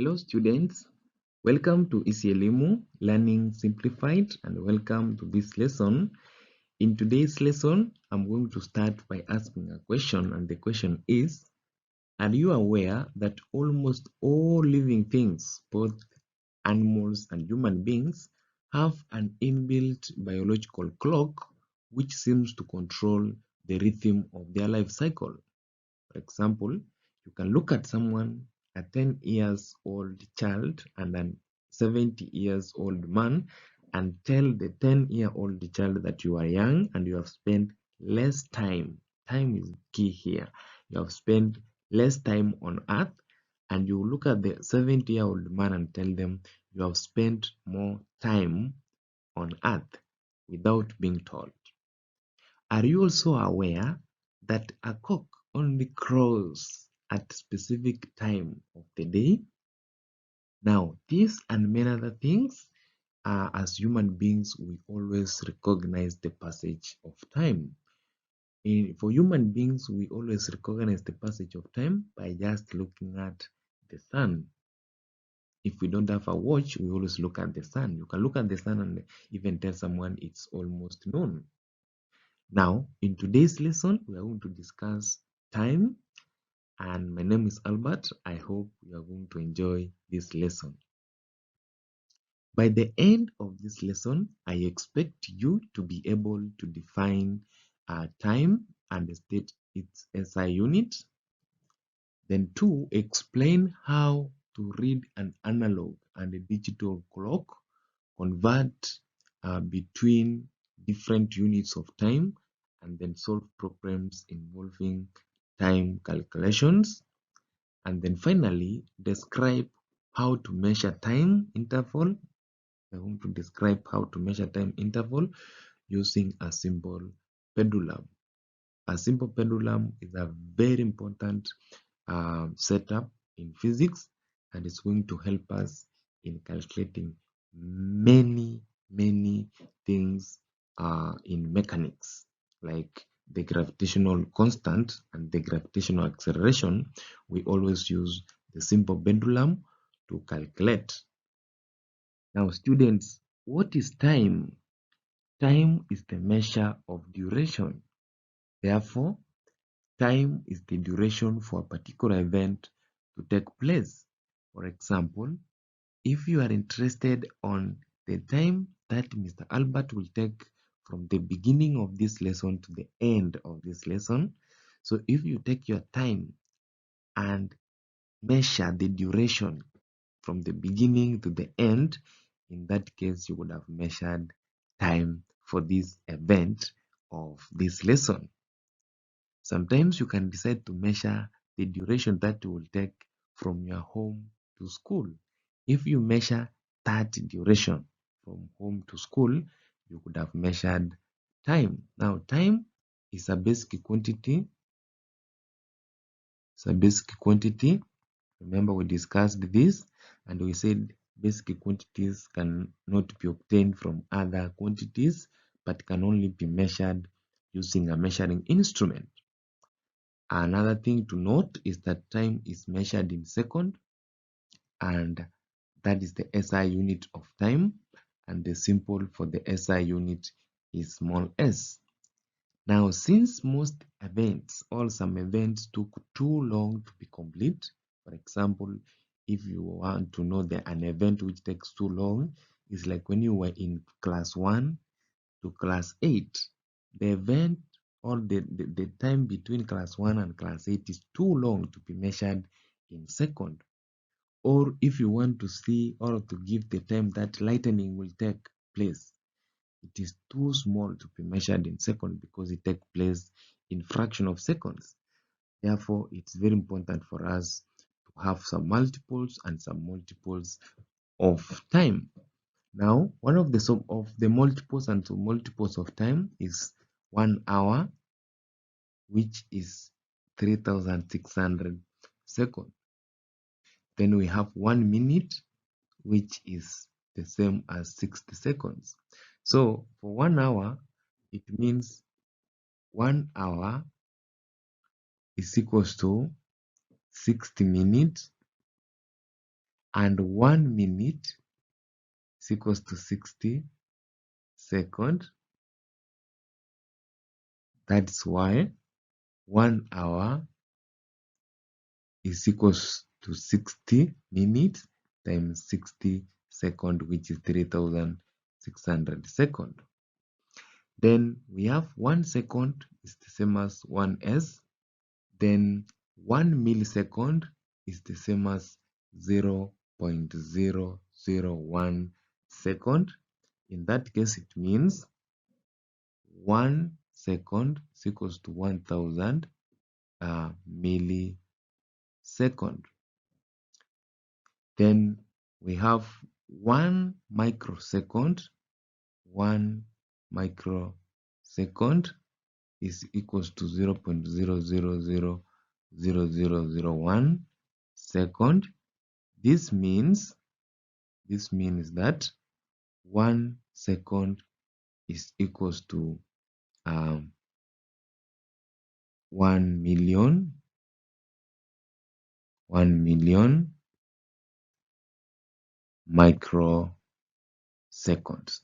Hello students, welcome to ECLIMU Learning Simplified and welcome to this lesson. In today's lesson, I'm going to start by asking a question, and the question is, are you aware that almost all living things, both animals and human beings, have an inbuilt biological clock which seems to control the rhythm of their life cycle? For example, you can look at someone, a 10 years old child and a 70 years old man, and tell the 10-year-old child that you are young and you have spent less time. Time is key here. You have spent less time on earth, and you look at the 70-year-old man and tell them you have spent more time on earth without being told. Are you also aware that a cock only crows at specific time of the day? Now, this and many other things, as human beings, we always recognize the passage of time. For human beings, we always recognize the passage of time by just looking at the sun. If we don't have a watch, we always look at the sun. You can look at the sun and even tell someone it's almost noon. Now, in today's lesson, we are going to discuss time, and my name is Albert. I hope you are going to enjoy this lesson. By the end of this lesson, I expect you to be able to define time and state its SI unit. Then 2, explain how to read an analog and a digital clock, convert between different units of time, and then solve problems involving time calculations. And then finally, describe how to measure time interval. I want to describe how to measure time interval using a simple pendulum. A simple pendulum is a very important setup in physics, and it's going to help us in calculating many things in mechanics, like the gravitational constant and the gravitational acceleration. We always use the simple pendulum to calculate. Now students, what is time? Time is the measure of duration. Therefore, time is the duration for a particular event to take place. For example, if you are interested on the time that Mr. Albert will take from the beginning of this lesson to the end of this lesson, so if you take your time and measure the duration from the beginning to the end, in that case you would have measured time for this event of this lesson. Sometimes you can decide to measure the duration that will take from your home to school. If you measure that duration from home to school, you could have measured time. Now, time is a basic quantity. It's a basic quantity. Remember, we discussed this and we said basic quantities cannot be obtained from other quantities, but can only be measured using a measuring instrument. Another thing to note is that time is measured in seconds, and that is the SI unit of time, and the symbol for the SI unit is small s. Now, since most events or some events took too long to be complete, for example, if you want to know an event which takes too long, is like when you were in class 1 to class 8. The event or the time between class 1 and class 8 is too long to be measured in seconds. Or if you want to see or to give the time that lightning will take place, it is too small to be measured in seconds because it takes place in fraction of seconds. Therefore, it's very important for us to have some multiples and some multiples of time. Now, one of the sum of the multiples and some multiples of time is 1 hour, which is 3,600 seconds. Then we have 1 minute, which is the same as 60 seconds. So for 1 hour, it means 1 hour is equals to 60 minutes, and 1 minute is equals to 60 seconds. That's why 1 hour is equals to 60 minutes times 60 seconds, which is 3600 seconds. Then we have 1 second is the same as 1s. Then 1 millisecond is the same as 0.001 second. In that case, it means 1 second is equals to 1000 millisecond. Then we have 1 microsecond. 1 microsecond is equals to 0.0000001 second. This means that 1 second is equals to 1 million microseconds.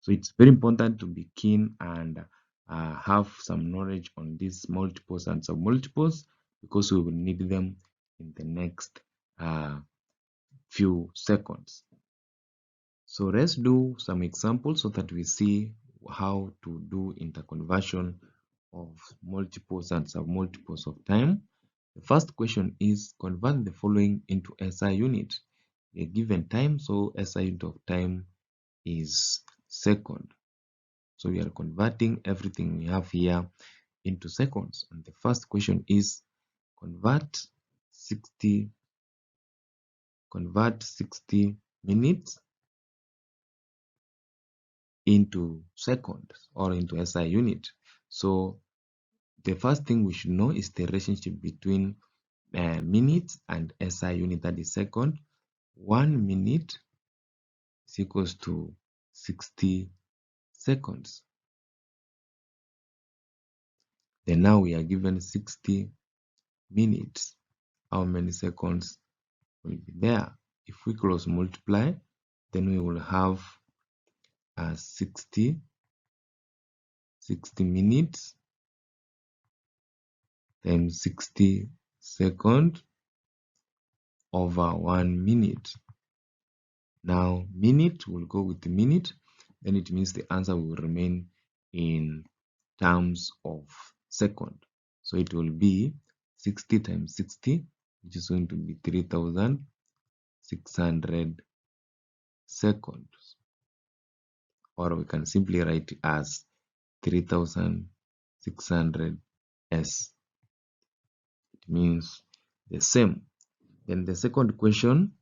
So it's very important to be keen and have some knowledge on these multiples and submultiples, because we will need them in the next few seconds. So let's do some examples so that we see how to do interconversion of multiples and submultiples of time. The first question is, convert the following into SI unit. A given time, so SI unit of time is second. So we are converting everything we have here into seconds. And the first question is, convert 60 minutes into seconds or into SI unit. So the first thing we should know is the relationship between minutes and SI unit, that is second. 1 minute is equals to 60 seconds. Then now we are given 60 minutes. How many seconds will be there? If we cross multiply, then we will have 60 minutes times 60 seconds over 1 minute. Now minute will go with the minute, then it means the answer will remain in terms of second. So it will be 60 times 60, which is going to be 3600 seconds. Or we can simply write it as 3600 s. It means the same. Then the second question,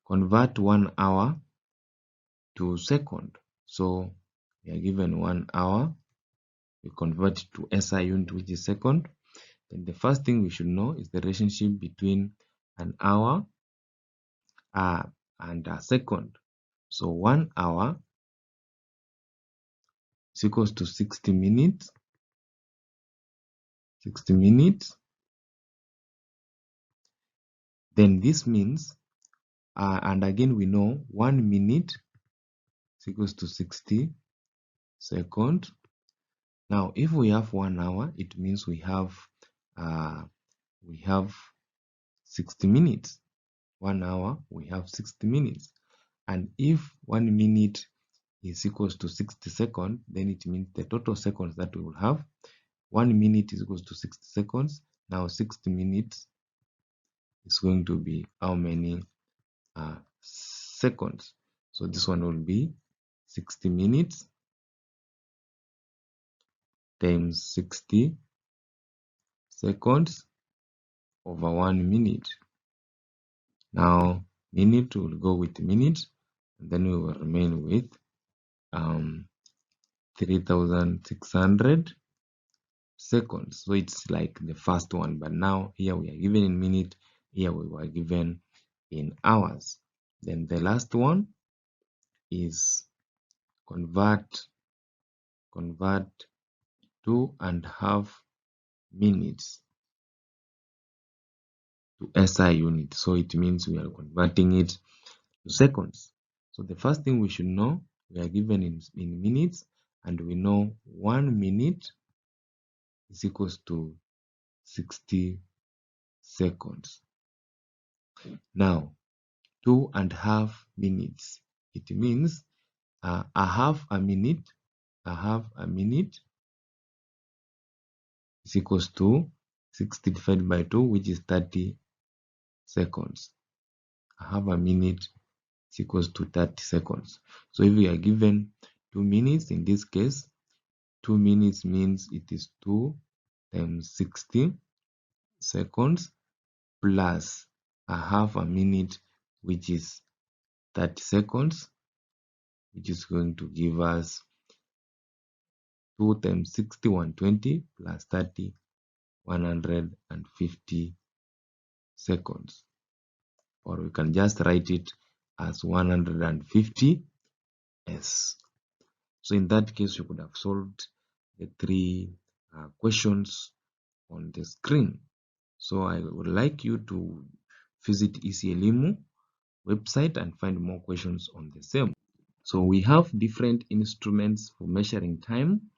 convert 1 hour to second. So we are given 1 hour, we convert it to SI unit, which is second. Then the first thing we should know is the relationship between an hour and a second. So 1 hour is equals to 60 minutes. Then this means, and again we know 1 minute is equals to 60 seconds. Now if we have 1 hour, it means we have 60 minutes. 1 hour, we have 60 minutes. And if 1 minute is equals to 60 seconds, then it means the total seconds that we will have, 1 minute is equals to 60 seconds. Now 60 minutes is going to be how many seconds? So this one will be 60 minutes times 60 seconds over 1 minute. Now minute will go with minute, and then we will remain with 3600 seconds. So it's like the first one, but now here we are given in minute, here we were given in hours. Then the last one is convert 2.5 minutes to SI unit. So it means we are converting it to seconds. So the first thing we should know, we are given in minutes, and we know 1 minute is equals to 60 seconds. Now, 2.5 minutes. It means a half a minute is equals to 60 divided by 2, which is 30 seconds. A half a minute is equals to 30 seconds. So if we are given 2 minutes, in this case, 2 minutes means it is 2 times 60 seconds plus a half a minute, which is 30 seconds, which is going to give us 2 times 60, 120, plus 30, 150 seconds. Or we can just write it as 150 s. So in that case, you could have solved the 3 questions on the screen. So I would like you to visit EasyElimu website and find more questions on the same. So we have different instruments for measuring time,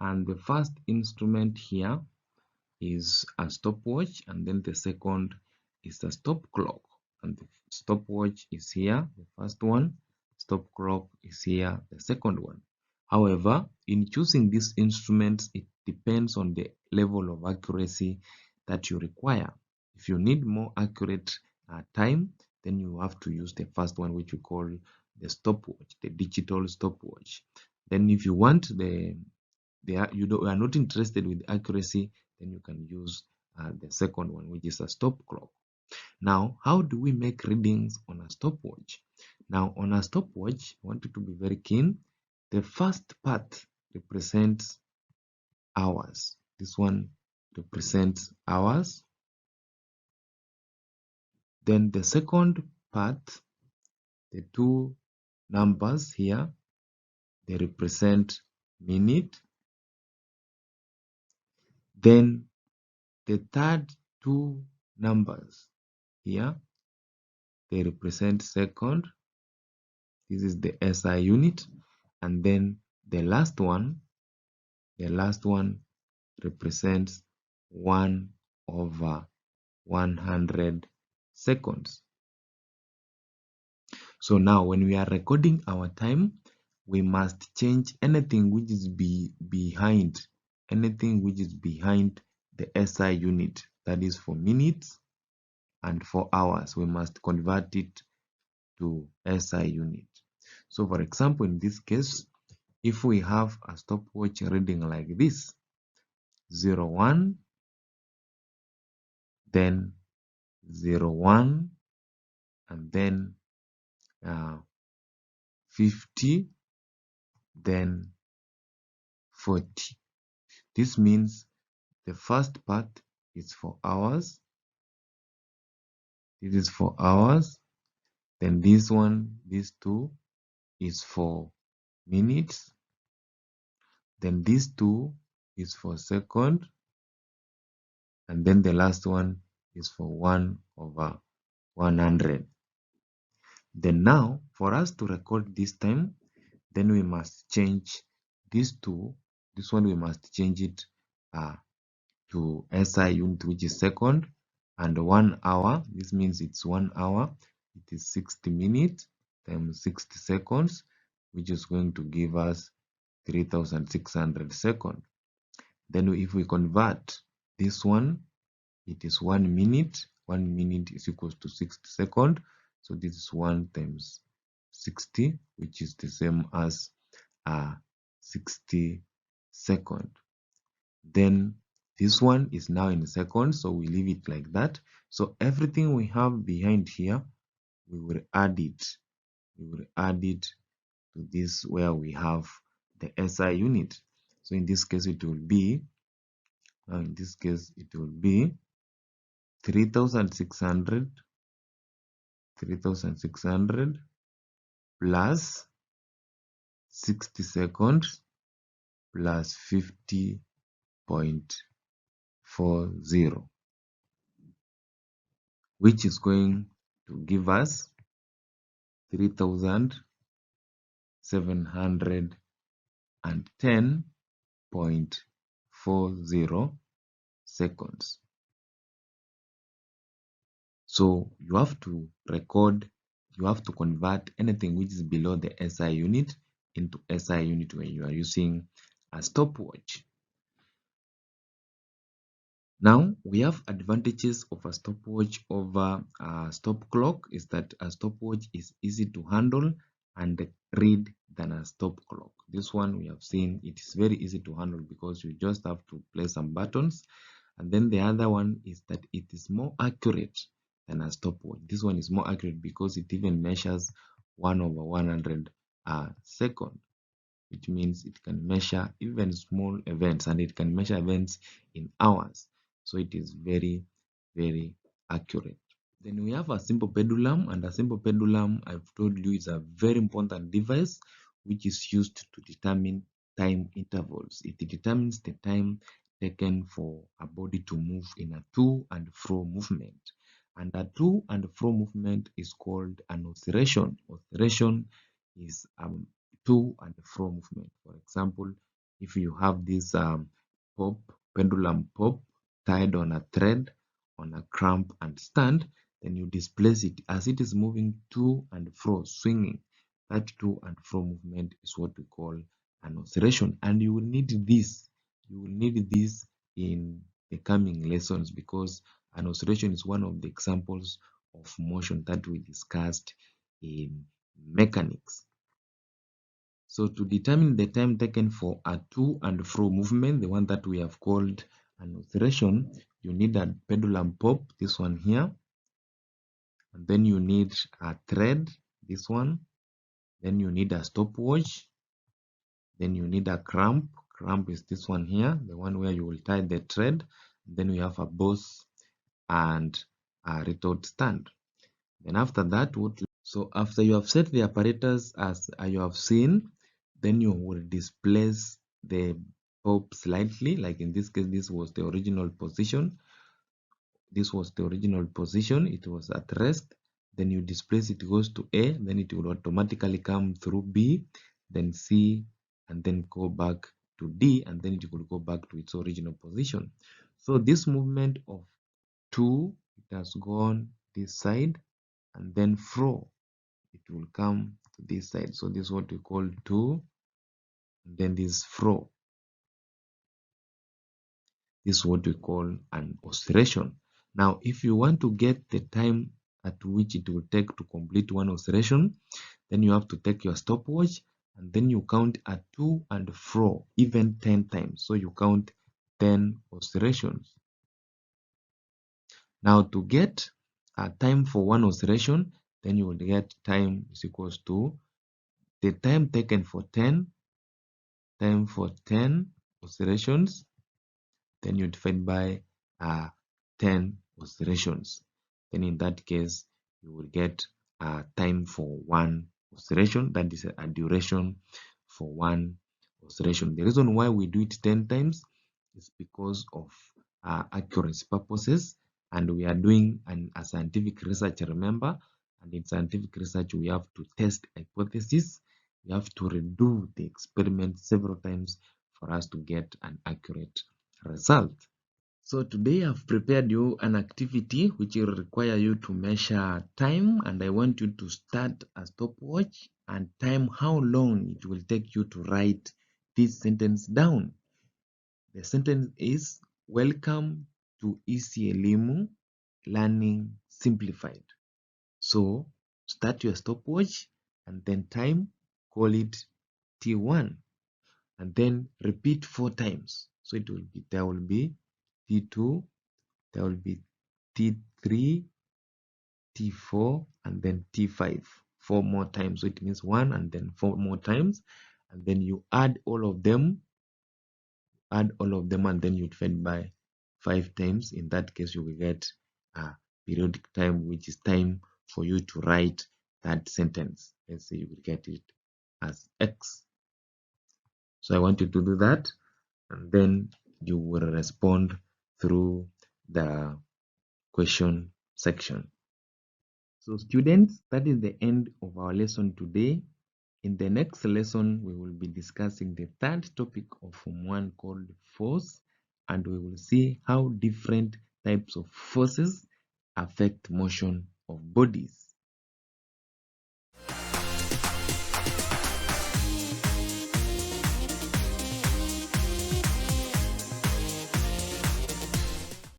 and the first instrument here is a stopwatch, and then the second is a stop clock. And the stopwatch is here, the first one. Stop clock is here, the second one. However, in choosing these instruments, it depends on the level of accuracy that you require. If you need more accurate time, then you have to use the first one, which we call the stopwatch, the digital stopwatch. Then if you want you are not interested with accuracy, then you can use the second one, which is a stop clock. Now, how do we make readings on a stopwatch? Now, on a stopwatch, I want you to be very keen. The first part represents hours. This one represents hours. Then the second part, the two numbers here, they represent minute. Then the third two numbers here, they represent second. This is the SI unit. And then the last one represents 1/100 seconds. So now when we are recording our time, we must change anything which is behind the SI unit, that is for minutes and for hours. We must convert it to SI unit. So for example, in this case, if we have a stopwatch reading like this, 01, then 01, and then 50, then 40. This means the first part is for hours. This is for hours. Then this one, these two, is for minutes. Then these two is for second. And then the last one is for 1/100. Then now, for us to record this time, then we must change these two. This one we must change it to SI unit, which is second, and 1 hour. This means it's 1 hour. It is 60 minutes times 60 seconds, which is going to give us 3,600 seconds. Then if we convert this one, it is 1 minute. 1 minute is equals to 60 seconds. So this is 1 times 60, which is the same as 60 seconds. Then this one is now in seconds, so we leave it like that. So everything we have behind here, we will add it. We will add it to this where we have the SI unit. So in this case, it will be 3,600 plus 60 seconds plus 50.40. which is going to give us 3710.40 seconds. So you have to convert anything which is below the SI unit into SI unit when you are using a stopwatch. Now we have advantages of a stopwatch over a stop clock is that a stopwatch is easy to handle and read than a stop clock. This one we have seen it is very easy to handle because you just have to place some buttons, and then the other one is that it is more accurate than a stopwatch. This one is more accurate because it even measures 1/100 second, which means it can measure even small events and it can measure events in hours. So it is very, very accurate. Then we have a simple pendulum, and a simple pendulum, I've told you, is a very important device which is used to determine time intervals. It determines the time taken for a body to move in a to and fro movement. And a to and fro movement is called an oscillation. Oscillation is to and fro movement. For example, if you have this pendulum pop tied on a thread, on a cramp and stand, then you displace it as it is moving to and fro, swinging. That to and fro movement is what we call an oscillation, and you will need this. You will need this in the coming lessons because an oscillation is one of the examples of motion that we discussed in mechanics. So to determine the time taken for a to and fro movement, the one that we have called an oscillation, you need a pendulum pop, this one here, and then you need a thread, this one, then you need a stopwatch, then you need a cramp is this one here, the one where you will tie the thread, then we have a boss and a retort stand. Then after that, so after you have set the apparatus as you have seen, then you will displace the pop slightly, like in this case this was the original position, it was at rest, then you displace it, goes to A, then it will automatically come through B, then C, and then go back to D, and then it will go back to its original position. So this movement of to, it has gone this side, and then fro, it will come to this side. So this is what we call to, and then this fro. This is what we call an oscillation. Now, if you want to get the time at which it will take to complete one oscillation, then you have to take your stopwatch and then you count a to and fro even 10 times. So you count 10 oscillations. Now to get a time for one oscillation, then you will get time is equals to the time taken for 10 oscillations, then you divide by 10 oscillations. Then in that case, you will get a time for one oscillation, that is a duration for one oscillation. The reason why we do it 10 times is because of accuracy purposes, and we are doing a scientific research, remember, and in scientific research we have to test hypotheses. We have to redo the experiment several times for us to get an accurate result. So today I've prepared you an activity which will require you to measure time, and I want you to start a stopwatch and time how long it will take you to write this sentence down. The sentence is, welcome to EC Elimu Learning Simplified. So start your stopwatch and then time, call it T1, and then repeat 4 times. So there will be T2, there will be T3, T4, and then T5. 4 more times. So it means 1 and then 4 more times. And then you add all of them, and then you divide by 5 times. In that case, you will get a periodic time, which is time for you to write that sentence. Let's say you will get it as X. So I want you to do that, and then you will respond through the question section. So students, that is the end of our lesson today. In the next lesson, we will be discussing the third topic of Form 1 called force, and we will see how different types of forces affect motion of bodies.